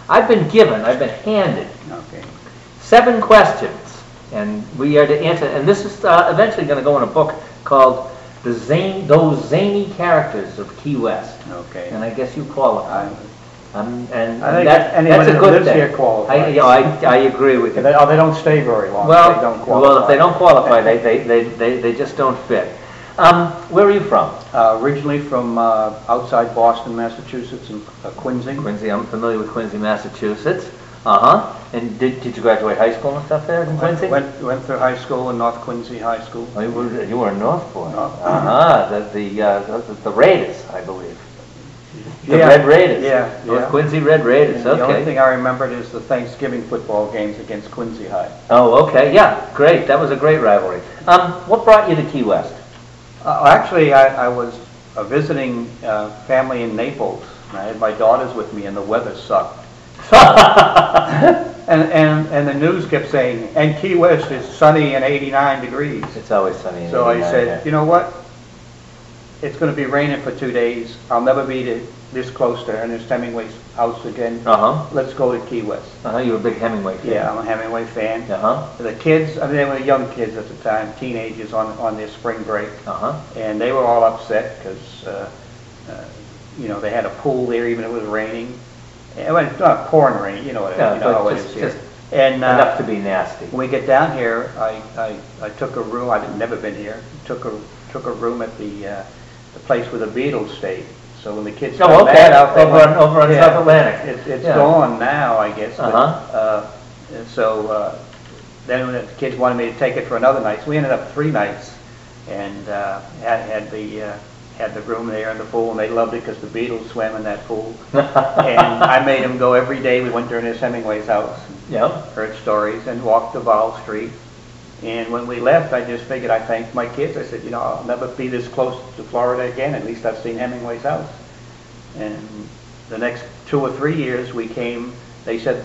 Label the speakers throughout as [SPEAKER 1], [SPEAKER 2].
[SPEAKER 1] I've been handed
[SPEAKER 2] Okay.
[SPEAKER 1] 7 questions, and we are to answer, and this is eventually going to go in a book called Those Zany Characters of Key West.
[SPEAKER 2] Okay.
[SPEAKER 1] And I guess you qualify.
[SPEAKER 2] I think
[SPEAKER 1] that's a good thing.
[SPEAKER 2] Here qualifies.
[SPEAKER 1] I agree with you.
[SPEAKER 2] They don't stay very long.
[SPEAKER 1] Well,
[SPEAKER 2] if they don't qualify.
[SPEAKER 1] if they don't qualify, they just don't fit. Where are you from?
[SPEAKER 2] Originally from outside Boston, Massachusetts, and Quincy.
[SPEAKER 1] Quincy. I'm familiar with Quincy, Massachusetts. And did you graduate high school and stuff there in Quincy?
[SPEAKER 2] Went through high school in North Quincy High School.
[SPEAKER 1] Oh, you were a North boy.
[SPEAKER 2] North.
[SPEAKER 1] The Raiders, I believe. The
[SPEAKER 2] Yeah.
[SPEAKER 1] Red Raiders.
[SPEAKER 2] Yeah.
[SPEAKER 1] North Quincy Red Raiders.
[SPEAKER 2] And
[SPEAKER 1] okay.
[SPEAKER 2] The only thing I remembered is the Thanksgiving football games against Quincy High.
[SPEAKER 1] Oh, okay. Yeah, great. That was a great rivalry. What brought you to Key West?
[SPEAKER 2] Actually, I was visiting family in Naples. And I had my daughters with me, and the weather sucked. and the news kept saying, and Key West is sunny and 89 degrees.
[SPEAKER 1] It's always sunny.
[SPEAKER 2] So I said, you know what? It's going to be raining for 2 days. I'll never be this close to Ernest Hemingway's house again. Let's go to Key West.
[SPEAKER 1] You were a big Hemingway fan.
[SPEAKER 2] Yeah, I'm a Hemingway fan. The kids, they were young kids at the time, teenagers on their spring break. And they were all upset because, they had a pool there even if it was raining. It's not pouring rain, you know how it is here.
[SPEAKER 1] And enough to be nasty.
[SPEAKER 2] When we get down here, I took a room. I'd never been here. Took a room at the place where the Beatles stayed. So when the kids
[SPEAKER 1] over on South Atlantic.
[SPEAKER 2] It's gone now, I guess. But, then when the kids wanted me to take it for another night, so we ended up 3 nights, and had the room there in the pool, and they loved it because the Beatles swam in that pool. And I made them go every day. We went to Ernest Hemingway's house, heard stories, and walked to Vowell Street. And when we left, I just figured I thanked my kids. I said, I'll never be this close to Florida again. At least I've seen Hemingway's house. And the next 2 or 3 years we came, they said,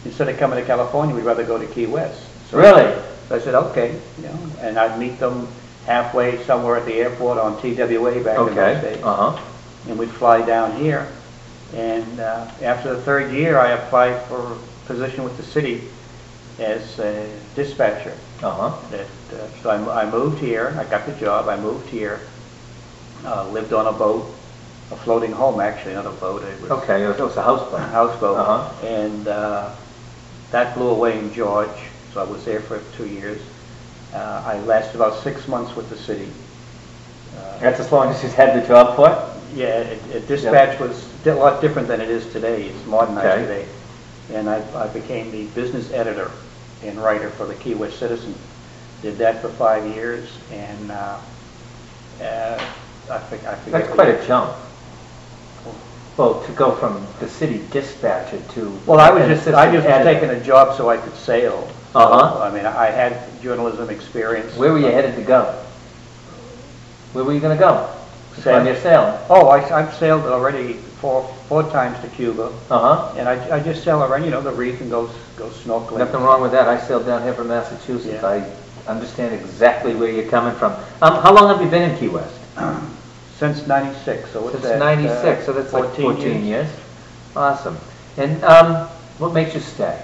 [SPEAKER 2] instead of coming to California, we'd rather go to Key West. So
[SPEAKER 1] really?
[SPEAKER 2] So I said, okay. And I'd meet them halfway somewhere at the airport on TWA back in those days. And we'd fly down here. And after the 3rd year, I applied for a position with the city as a dispatcher. So I moved here. I got the job. I moved here. Lived on a boat, a floating home actually, not a boat. It was
[SPEAKER 1] it was a houseboat.
[SPEAKER 2] Houseboat. And that blew away in George. So I was there for 2 years. I lasted about 6 months with the city.
[SPEAKER 1] That's as long as you've had the job for?
[SPEAKER 2] Yeah, dispatch was a lot different than it is today. It's modernized today. And I became the business editor and writer for the Key West Citizen. Did that for 5 years, and I think
[SPEAKER 1] that's quite a jump. Well, to go from the city dispatcher to
[SPEAKER 2] I was taking a job so I could sail. So, I mean, I had journalism experience.
[SPEAKER 1] Where were you headed to go? Where were you going to go? On your sailing?
[SPEAKER 2] Oh, I've sailed already four times to Cuba. And I just sail around, the reef and go snorkeling.
[SPEAKER 1] Nothing wrong with that. I sailed down here from Massachusetts. I understand exactly where you're coming from. How long have you been in Key West?
[SPEAKER 2] Since '96. So
[SPEAKER 1] since '96. So that's 14 like 14 years. Awesome. And what makes you stay?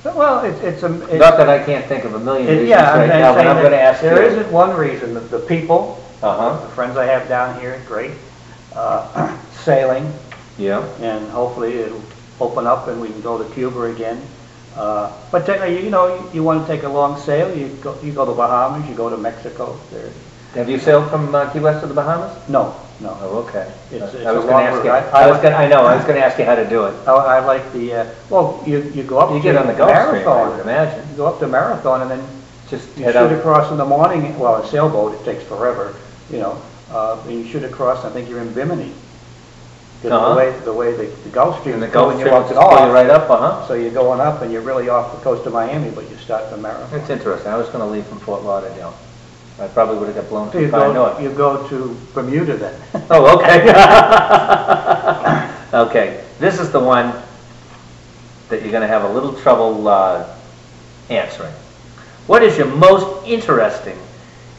[SPEAKER 2] Well, it's
[SPEAKER 1] not that I can't think of a million reasons
[SPEAKER 2] right
[SPEAKER 1] now, but I'm going to ask you.
[SPEAKER 2] There isn't one reason. The people, the friends I have down here, great. Sailing. Yeah. And hopefully it'll open up and we can go to Cuba again. But technically, you want to take a long sail, you go to the Bahamas, you go to Mexico.
[SPEAKER 1] Have you sailed from Key West to the Bahamas?
[SPEAKER 2] No.
[SPEAKER 1] Oh, okay.
[SPEAKER 2] It's
[SPEAKER 1] I was going to ask you. I was going to ask you how to do it.
[SPEAKER 2] I like the. You go up.
[SPEAKER 1] You get on the Gulf Stream, I would imagine.
[SPEAKER 2] You go up to Marathon and then
[SPEAKER 1] just
[SPEAKER 2] shoot across in the morning. Well, a sailboat it takes forever. And you shoot across. I think you're in Bimini. Because the way the Gulf Stream.
[SPEAKER 1] And the Gulf Stream will just pull you right up,
[SPEAKER 2] So you're going up and you're really off the coast of Miami, but you start from Marathon.
[SPEAKER 1] That's interesting. I was going to leave from Fort Lauderdale. I probably would have got blown too far north.
[SPEAKER 2] You go to Bermuda then.
[SPEAKER 1] Oh, okay. Okay. This is the one that you're going to have a little trouble answering. What is your most interesting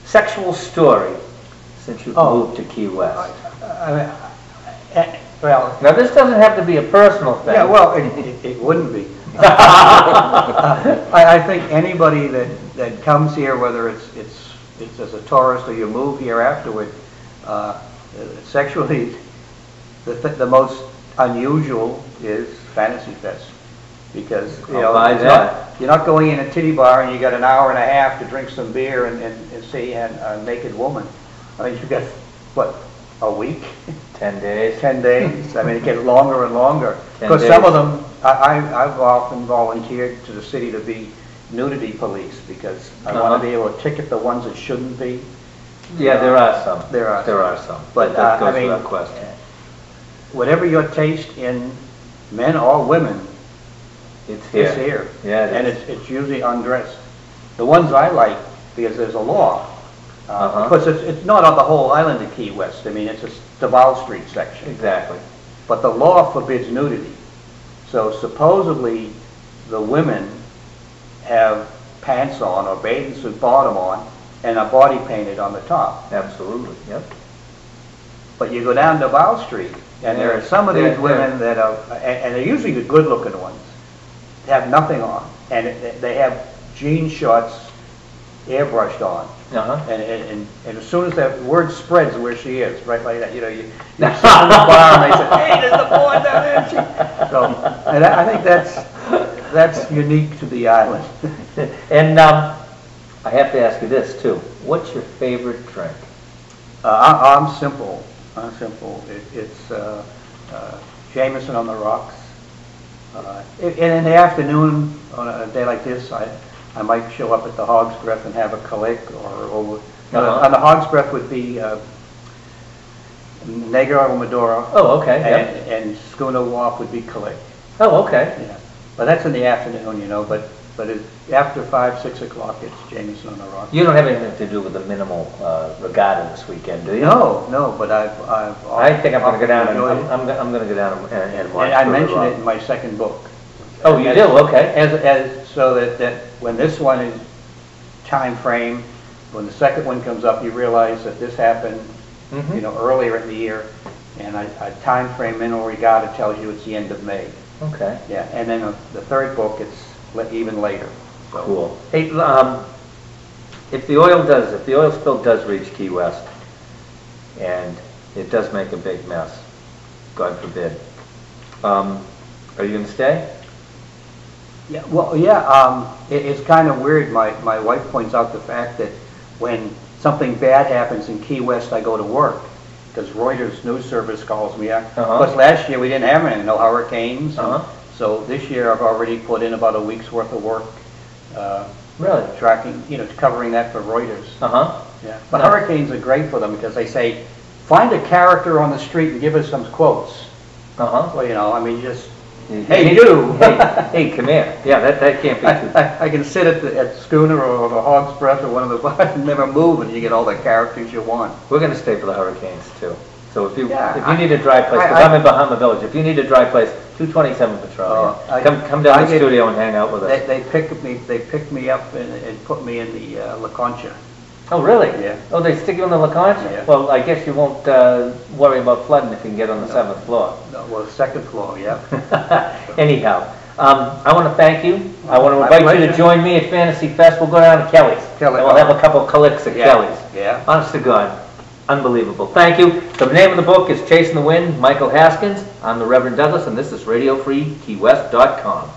[SPEAKER 1] sexual story since you've moved to Key West?
[SPEAKER 2] Well,
[SPEAKER 1] Now, this doesn't have to be a personal thing.
[SPEAKER 2] yeah, well, it wouldn't be. I think anybody that comes here, whether it's as a tourist or you move here afterward, sexually, the most unusual is Fantasy Fest. Because, you know, you're not going in a titty bar and you got an hour and a half to drink some beer and see a naked woman. I mean, you got, what, a week?
[SPEAKER 1] 10 days.
[SPEAKER 2] 10 days. I mean, it gets longer and longer. Because some of them, I've often volunteered to the city to be nudity police because I want to be able to ticket the ones that shouldn't be.
[SPEAKER 1] Yeah, there are some.
[SPEAKER 2] There are some.
[SPEAKER 1] But that goes
[SPEAKER 2] I mean,
[SPEAKER 1] without question.
[SPEAKER 2] Whatever your taste in men or women,
[SPEAKER 1] It's here.
[SPEAKER 2] it's here.
[SPEAKER 1] Yeah, it
[SPEAKER 2] and
[SPEAKER 1] is.
[SPEAKER 2] it's usually undressed. The ones I like, because there's a law. Because it's not on the whole island of Key West. I mean, it's just the Val Street section.
[SPEAKER 1] Exactly.
[SPEAKER 2] But the law forbids nudity. So supposedly the women have pants on or bathing suit bottom on and are body painted on the top.
[SPEAKER 1] Absolutely, yep.
[SPEAKER 2] But you go down to Val Street and there are some of these women that are, and they're usually the good looking ones, have nothing on. And they have jean shorts airbrushed on. And as soon as that word spreads where she is, right like that, you know, you sit in the bar and they say, hey, there's the boy down there. So, and I think that's unique to the island.
[SPEAKER 1] And I have to ask you this too. What's your favorite drink?
[SPEAKER 2] I'm simple. It's Jameson on the rocks. And in the afternoon, on a day like this, I might show up at the Hog's Breath and have a Calic, or on the Hog's Breath would be Negro Maduro.
[SPEAKER 1] Oh, okay.
[SPEAKER 2] And Schooner Wharf would be Calic.
[SPEAKER 1] Oh, okay.
[SPEAKER 2] Yeah, but that's in the afternoon, you know. But after 5, 6 o'clock, it's Jameson on the rocks.
[SPEAKER 1] You don't have anything to do with the minimal regatta this weekend, do you?
[SPEAKER 2] No. But
[SPEAKER 1] I think I'm going to go down and I'm going to go down and watch.
[SPEAKER 2] And I mentioned it in my second book.
[SPEAKER 1] Oh, you do? Okay.
[SPEAKER 2] So that when this one is time frame, when the second one comes up, you realize that this happened, you know, earlier in the year, and a time frame minimal regatta tells you it's the end of May.
[SPEAKER 1] Okay.
[SPEAKER 2] Yeah, and then the third book, it's even later. So.
[SPEAKER 1] Cool. Hey, if the oil spill does reach Key West, and it does make a big mess, God forbid, are you going to stay?
[SPEAKER 2] Yeah, well, yeah, it's kind of weird. My wife points out the fact that when something bad happens in Key West, I go to work, because Reuters news service calls me up. Because last year we didn't have any, no hurricanes. So this year I've already put in about a week's worth of work.
[SPEAKER 1] Really?
[SPEAKER 2] Tracking, you know, covering that for Reuters. Yeah. But
[SPEAKER 1] No.
[SPEAKER 2] hurricanes are great for them because they say, find a character on the street and give us some quotes. Well, you know, I mean, just, hey, you!
[SPEAKER 1] Hey, come here. Yeah, that can't be too...
[SPEAKER 2] I can sit at Schooner or the Hog's Breath or one of the bars and never move, and you get all the characters you want.
[SPEAKER 1] We're going to stay for the hurricanes, too. So if you need a dry place,
[SPEAKER 2] I-
[SPEAKER 1] because I'm in Bahama Village, if you need a dry place, 227 Petroleum. Come down to the studio and hang out with us.
[SPEAKER 2] They picked me up and put me in the La Concha.
[SPEAKER 1] Oh, really?
[SPEAKER 2] Yeah.
[SPEAKER 1] Oh, they stick you on the La Concha?
[SPEAKER 2] Yeah.
[SPEAKER 1] Well, I guess you won't worry about flooding if you can get on the 7th floor.
[SPEAKER 2] No, well, second floor, yeah.
[SPEAKER 1] Anyhow, I want to thank you. I want to
[SPEAKER 2] My
[SPEAKER 1] invite you to
[SPEAKER 2] pleasure.
[SPEAKER 1] join me at Fantasy Fest. We'll go down to Kelly's.
[SPEAKER 2] Kelly.
[SPEAKER 1] And we'll have a couple Calics at
[SPEAKER 2] Yeah.
[SPEAKER 1] Kelly's.
[SPEAKER 2] Yeah.
[SPEAKER 1] Honest to God. Unbelievable. Thank you. The name of the book is Chasing the Wind, Michael Haskins. I'm the Reverend Douglass, and this is RadioFreeKeyWest.com.